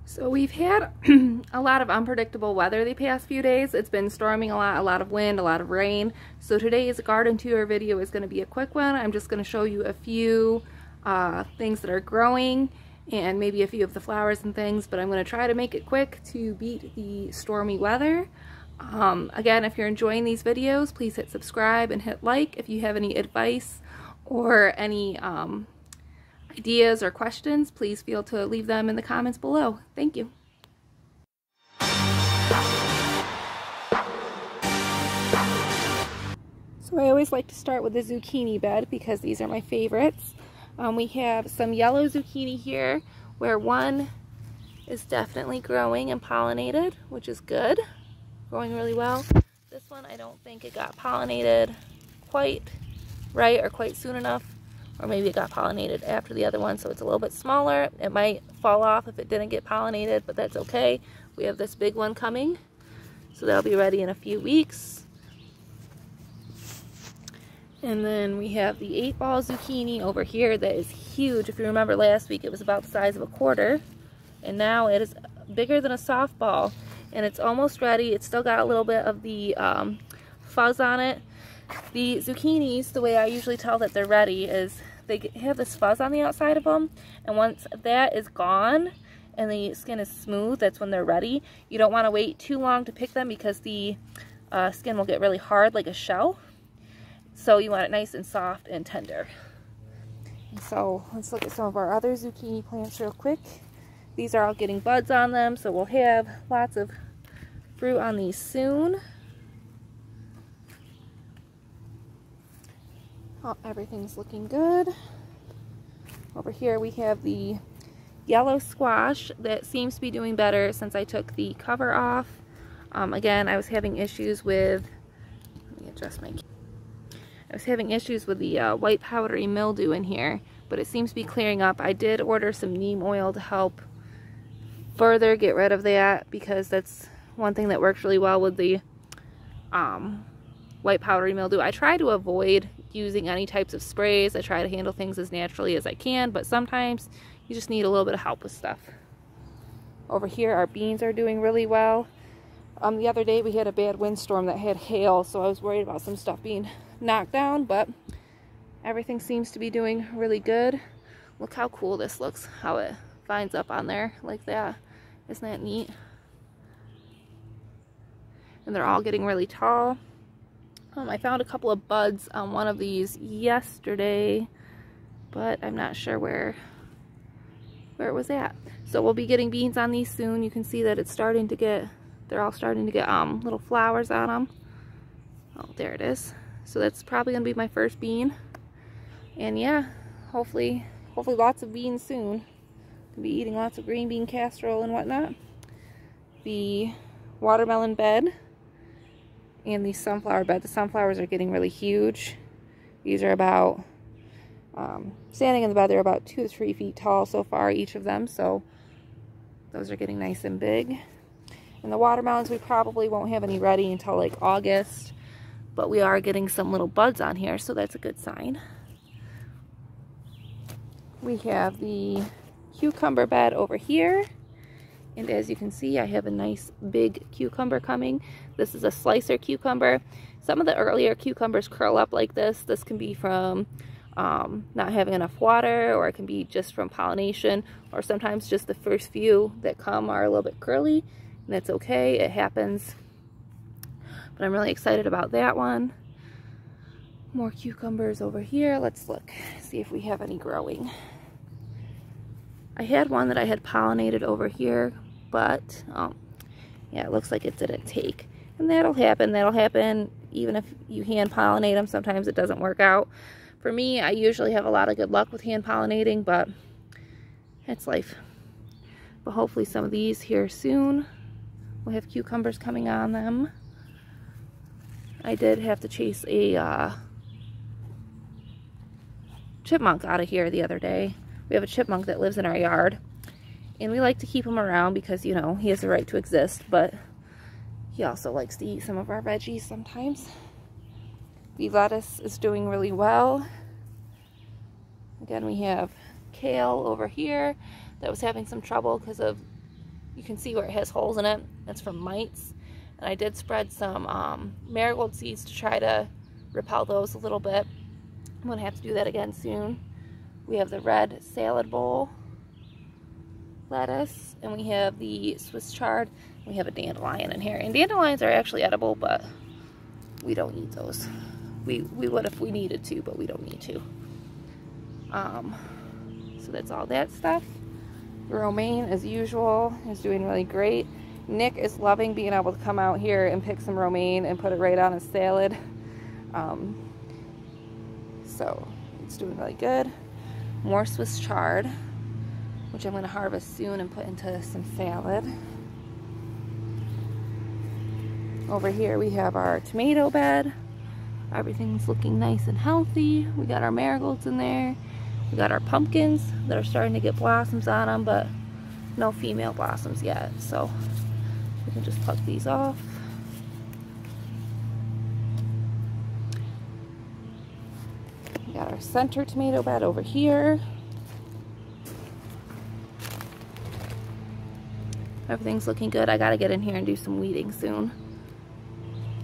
So we've had a lot of unpredictable weather the past few days. It's been storming a lot of wind, a lot of rain. So today's garden tour video is going to be a quick one. I'm just going to show you a few things that are growing and maybe a few of the flowers and things, but I'm going to try to make it quick to beat the stormy weather. Again, if you're enjoying these videos, please hit subscribe and hit like. If you have any advice or any ideas or questions, please feel to leave them in the comments below. Thank you. So I always like to start with the zucchini bed because these are my favorites. We have some yellow zucchini here where one is definitely growing and pollinated, which is good. Growing really well. This one, I don't think it got pollinated quite right or quite soon enough, or maybe it got pollinated after the other one, so it's a little bit smaller. It might fall off if it didn't get pollinated, but that's okay. We have this big one coming, so that'll be ready in a few weeks. And then we have the 8-ball zucchini over here that is huge. If you remember last week, it was about the size of a quarter, and now it is bigger than a softball, and it's almost ready. It's still got a little bit of the fuzz on it. The zucchinis, the way I usually tell that they're ready is they have this fuzz on the outside of them, and once that is gone and the skin is smooth, that's when they're ready. You don't want to wait too long to pick them because the skin will get really hard like a shell. So you want it nice and soft and tender. So let's look at some of our other zucchini plants real quick. These are all getting buds on them, so we'll have lots of fruit on these soon. Oh, everything's looking good. Over here we have the yellow squash that seems to be doing better since I took the cover off. Again, I was having issues with, let me adjust my, I was having issues with the white powdery mildew in here, but it seems to be clearing up. I did order some neem oil to help further get rid of that, because that's one thing that works really well with the white powdery mildew. I try to avoid using any types of sprays. I try to handle things as naturally as I can, but sometimes you just need a little bit of help with stuff. Over here our beans are doing really well. The other day we had a bad windstorm that had hail, so I was worried about some stuff being knocked down, but everything seems to be doing really good. Look how cool this looks, how it vines up on there like that. Isn't that neat? And they're all getting really tall. I found a couple of buds on one of these yesterday, but I'm not sure where it was at. So we'll be getting beans on these soon. You can see that it's starting to get, they're all starting to get little flowers on them. Oh, there it is. So that's probably gonna be my first bean. And yeah, hopefully lots of beans soon. Gonna be eating lots of green bean casserole and whatnot. The watermelon bed and the sunflower bed. The sunflowers are getting really huge. These are about, standing in the bed, they're about 2 to 3 feet tall so far, each of them. So those are getting nice and big. And the watermelons, we probably won't have any ready until like August, but we are getting some little buds on here, so that's a good sign. We have the cucumber bed over here. And as you can see, I have a nice big cucumber coming. This is a slicer cucumber. Some of the earlier cucumbers curl up like this. This can be from not having enough water, or it can be just from pollination, or sometimes just the first few that come are a little bit curly, and that's okay, it happens. But I'm really excited about that one. More cucumbers over here. Let's look, see if we have any growing. I had one that I had pollinated over here, but yeah, it looks like it didn't take. And that'll happen even if you hand pollinate them. Sometimes it doesn't work out. For me, I usually have a lot of good luck with hand pollinating, but it's life. But hopefully some of these here soon will have cucumbers coming on them. I did have to chase a chipmunk out of here the other day. We have a chipmunk that lives in our yard, and we like to keep him around because, you know, he has the right to exist, but he also likes to eat some of our veggies sometimes. The lettuce is doing really well. Again, we have kale over here that was having some trouble because of You can see where it has holes in it. That's from mites. And I did spread some marigold seeds to try to repel those a little bit. I'm going to have to do that again soon. We have the red salad bowl lettuce, and we have the Swiss chard. We have a dandelion in here. And dandelions are actually edible, but we don't eat those. We would if we needed to, but we don't need to. So that's all that stuff. Romaine, as usual, is doing really great. Nick is loving being able to come out here and pick some romaine and put it right on his salad. So it's doing really good. More Swiss chard, which I'm going to harvest soon and put into some salad. Over here we have our tomato bed. Everything's looking nice and healthy. We got our marigolds in there. We got our pumpkins that are starting to get blossoms on them, but no female blossoms yet. So we can just pluck these off. We got our center tomato bed over here. Everything's looking good. I gotta get in here and do some weeding soon.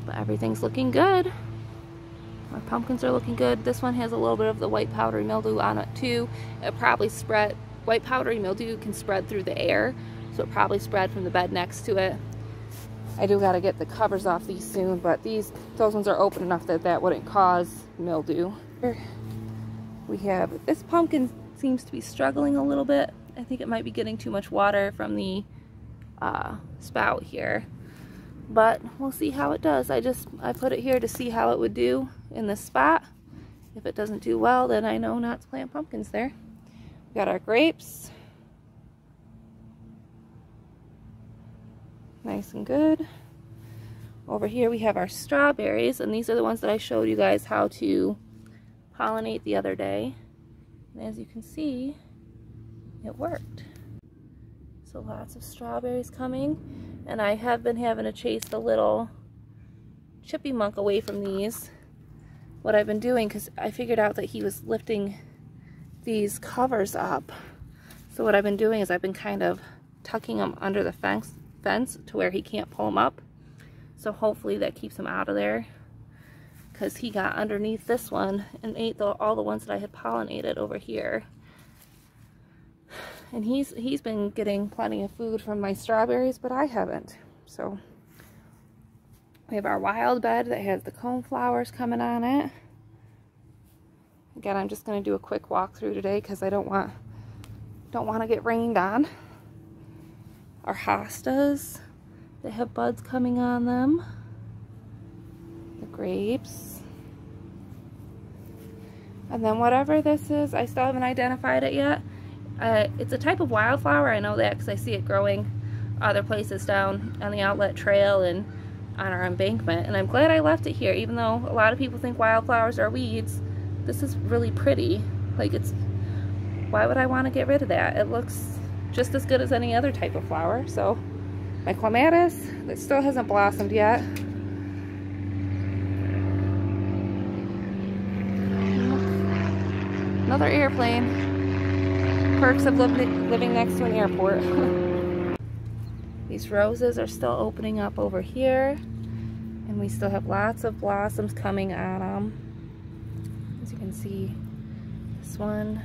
But everything's looking good. Our pumpkins are looking good. This one has a little bit of the white powdery mildew on it too. It probably spread, white powdery mildew can spread through the air, so it probably spread from the bed next to it. I do gotta get the covers off these soon, but those ones are open enough that that wouldn't cause mildew. Here we have, this pumpkin seems to be struggling a little bit. I think it might be getting too much water from the spout here. But we'll see how it does. I put it here to see how it would do in this spot. If it doesn't do well, then I know not to plant pumpkins there. We got our grapes. Nice and good. Over here we have our strawberries, and these are the ones that I showed you guys how to pollinate the other day. And as you can see, it worked. So lots of strawberries coming. And I have been having to chase the little chippy monk away from these. What I've been doing, because I figured out that he was lifting these covers up. So what I've been doing is I've been kind of tucking them under the fence to where he can't pull them up. So hopefully that keeps him out of there. Because he got underneath this one and ate all the ones that I had pollinated over here. And he's been getting plenty of food from my strawberries, but I haven't. So we have our wild bed that has the cone flowers coming on it. Again, I'm just going to do a quick walkthrough today because I don't want to get rained on. Our hostas, they have buds coming on them. The grapes. And then whatever this is, I still haven't identified it yet. It's a type of wildflower. I know that because I see it growing other places down on the outlet trail and on our embankment. And I'm glad I left it here, even though a lot of people think wildflowers are weeds. This is really pretty. Like, why would I want to get rid of that? It looks just as good as any other type of flower. So my clematis, that still hasn't blossomed yet. Another airplane. Perks of living next to an airport. These roses are still opening up over here, and we still have lots of blossoms coming on them. As you can see, this one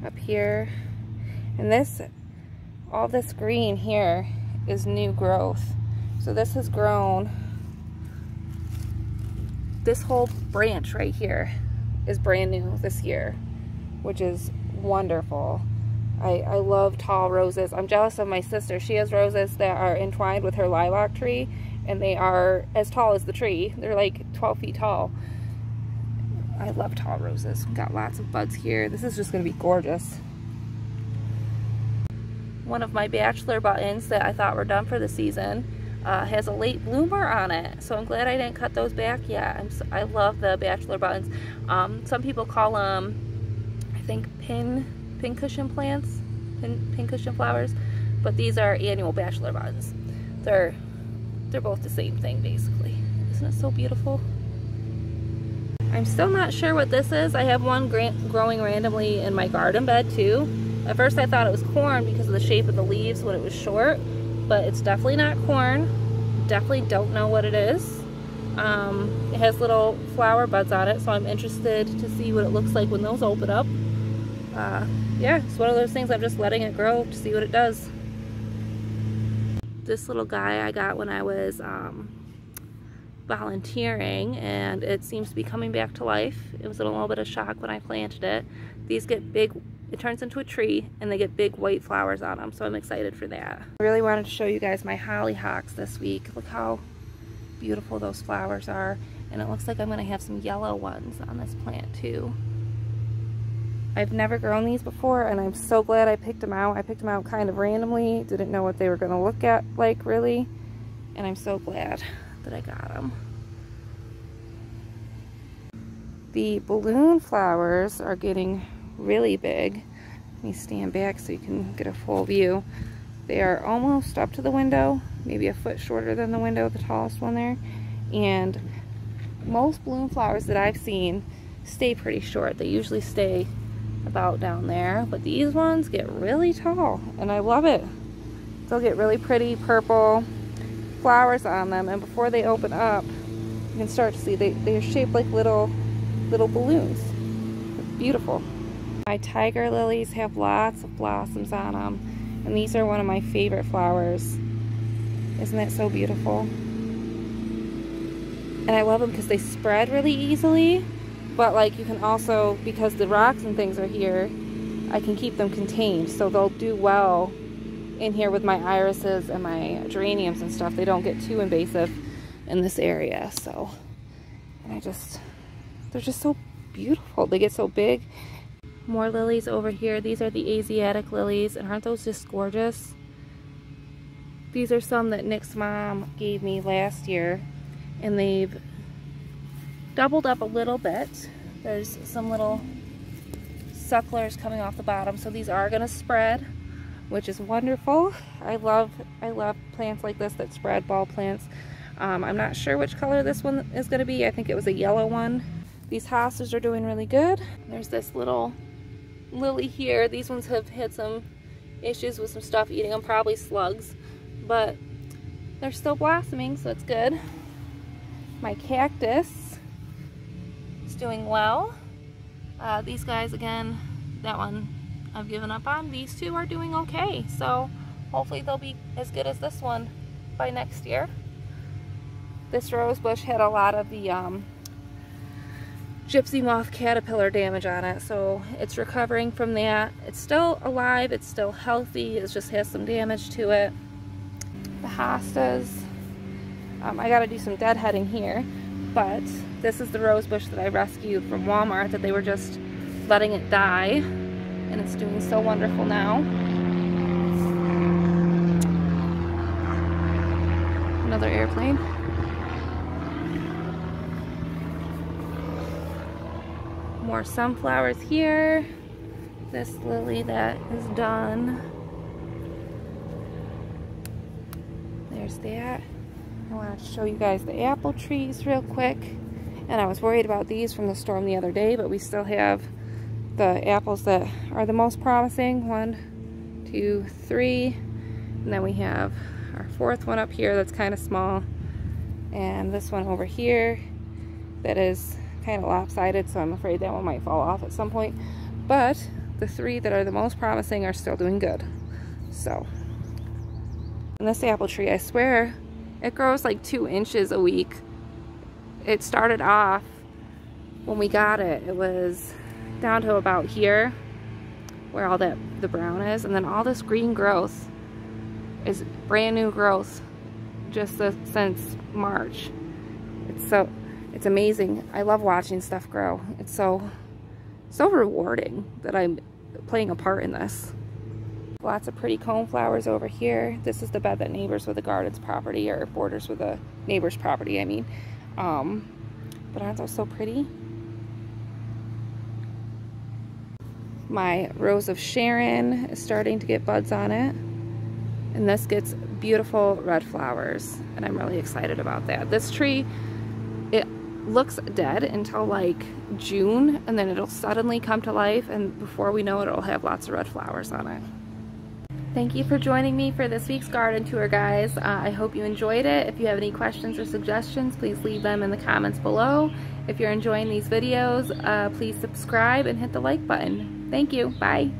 up here, and all this green here is new growth. So this has grown. This whole branch right here is brand new this year, which is wonderful. I love tall roses. I'm jealous of my sister. She has roses that are entwined with her lilac tree, and they are as tall as the tree. They're like 12 feet tall. I love tall roses. Got lots of buds here. This is just going to be gorgeous. One of my bachelor buttons that I thought were done for the season has a late bloomer on it, so I'm glad I didn't cut those back yet. I love the bachelor buttons. Some people call them, I think, pincushion plants, pincushion flowers, but these are annual bachelor buttons. They're both the same thing basically. Isn't it so beautiful? I'm still not sure what this is. I have one growing randomly in my garden bed too. At first I thought it was corn because of the shape of the leaves when it was short, but it's definitely not corn. Definitely don't know what it is. It has little flower buds on it, so I'm interested to see what it looks like when those open up. Yeah, it's one of those things I'm just letting it grow to see what it does. This little guy I got when I was volunteering, and it seems to be coming back to life. It was a little bit of shock when I planted it. These get big, it turns into a tree, and they get big white flowers on them, so I'm excited for that. I really wanted to show you guys my hollyhocks this week. Look how beautiful those flowers are, and it looks like I'm going to have some yellow ones on this plant too. I've never grown these before, and I'm so glad I picked them out. I picked them out kind of randomly, didn't know what they were going to look at like really, and I'm so glad that I got them. The balloon flowers are getting really big. Let me stand back so you can get a full view. They are almost up to the window, maybe a foot shorter than the window, the tallest one there. And most balloon flowers that I've seen stay pretty short. They usually stay about down there, but these ones get really tall, and I love it. They'll get really pretty purple flowers on them, and before they open up, you can start to see they're shaped like little balloons. It's beautiful. My tiger lilies have lots of blossoms on them. And these are one of my favorite flowers. Isn't that so beautiful? And I love them because they spread really easily, but like you can also, because the rocks and things are here, I can keep them contained, so they'll do well in here with my irises and my geraniums and stuff. They don't get too invasive in this area, so. And they're just so beautiful. They get so big. More lilies over here. These are the Asiatic lilies, and aren't those just gorgeous? These are some that Nick's mom gave me last year, and they've doubled up a little bit. There's some little sucklers coming off the bottom, so these are going to spread, which is wonderful. I love plants like this that spread, bulb plants. I'm not sure which color this one is going to be. I think it was a yellow one. These hostas are doing really good. There's this little lily here. These ones have had some issues with some stuff eating them, probably slugs, but they're still blossoming, so it's good. My cactus is doing well. These guys, again, that one I've given up on. These two are doing okay, so hopefully they'll be as good as this one by next year. This rose bush had a lot of the gypsy moth caterpillar damage on it, so it's recovering from that. It's still alive, it's still healthy, it just has some damage to it. The hostas, I gotta do some deadheading here, but this is the rose bush that I rescued from Walmart that they were just letting it die, and it's doing so wonderful now. Another airplane. More sunflowers here. This lily that is done. There's that. I want to show you guys the apple trees real quick. And I was worried about these from the storm the other day, but we still have the apples that are the most promising. 1, 2, 3. And then we have our fourth one up here that's kind of small. And this one over here that is kind of lopsided, so I'm afraid that one might fall off at some point. But the 3 that are the most promising are still doing good. So, and this apple tree, I swear, it grows like 2 inches a week. It started off, when we got it, it was down to about here, where all the brown is, and then all this green growth is brand new growth just since March. It's amazing. I love watching stuff grow. It's so rewarding that I'm playing a part in this. Lots of pretty cone flowers over here. This is the bed that neighbors with the garden's property, or borders with a neighbor's property, I mean. But aren't those so pretty? My Rose of Sharon is starting to get buds on it. And this gets beautiful red flowers. And I'm really excited about that. This tree, looks dead until like June, and then it'll suddenly come to life, and before we know it, it'll have lots of red flowers on it. Thank you for joining me for this week's garden tour, guys. I hope you enjoyed it. If you have any questions or suggestions, please leave them in the comments below. If you're enjoying these videos, please subscribe and hit the like button. Thank you. Bye.